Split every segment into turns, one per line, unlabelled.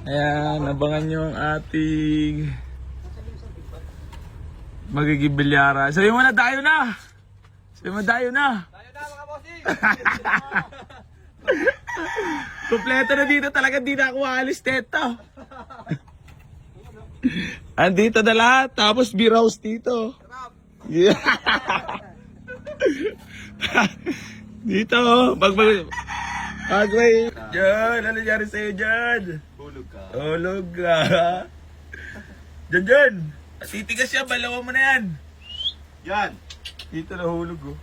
Ayan, abangan nyo ang ating magiging bilyara. Sabi mo na, tayo na! Sabi mo, tayo na!
Tayo na mga bossing!
Kompleto na dito talaga, di na ako aalis dito. Andito na lahat, tapos beer house dito. Yeah. Dito, Pagway. Diyan, ano nangyari sa'yo dyan?
Hulog ka.
Tulog ka. Dyan. Titigas yan, balawan mo na yan.
Yan.
Dito nahulog oh.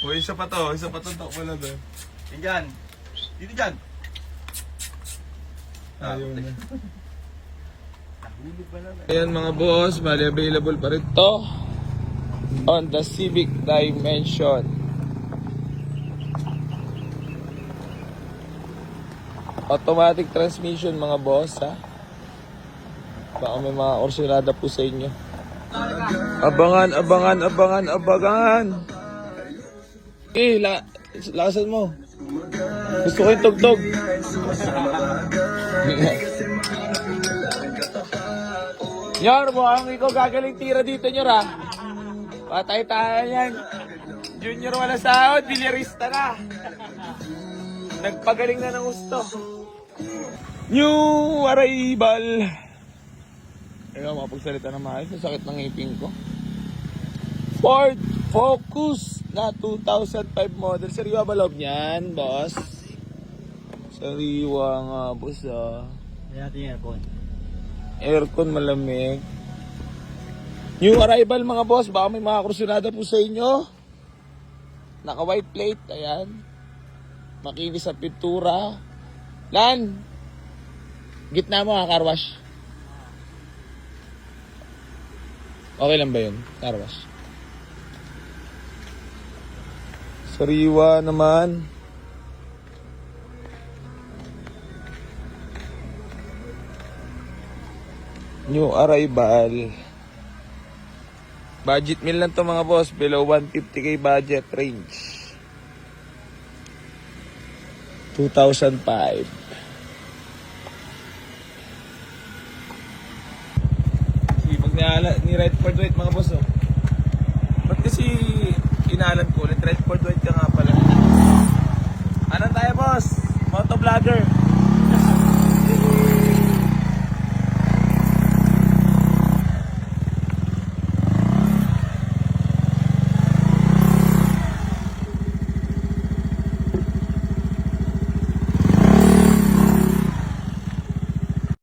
O, isa pa to, takbo lang doon.
Yan dyan. Dito dyan.
Ayaw na.
Hulog ba lang?
Ayan mga boss, bali available pa rin to on the Civic Dimension. Automatic transmission mga boss ha. Baka may mga orsinada po sa inyo. Abangan. Lakasan mo. Gusto ko yung tugtog. Nyor, mukhang ikaw gagaling tira dito, Nyor, ha? Patay tayo yan. Junior wala sahod, bilyarista na. Nagpagaling na ng gusto. New arrival. Ikaw, makapagsalita na maayos. Ang sakit ng ngipin ko. Ford Focus na 2005 model. Sariwa ba loob niyan, boss? Sariwa nga, boss, ah.
Ayan natin yung aircon.
Aircon malamig. New arrival mga boss. Baka may mga krusyonada po sa inyo. Naka white plate. Ayan. Makinis sa pintura. Lan! Gitna mo ha, car wash. Okay lang ba yun? Car wash. Sariwa naman. New arrival. Budget meal lang to mga boss. Below 150k budget range. 2005. Ni Redford White mga boss oh. Ba't kasi inalan ko ulit Redford White ka nga pala. Ano tayo boss? Motovlogger.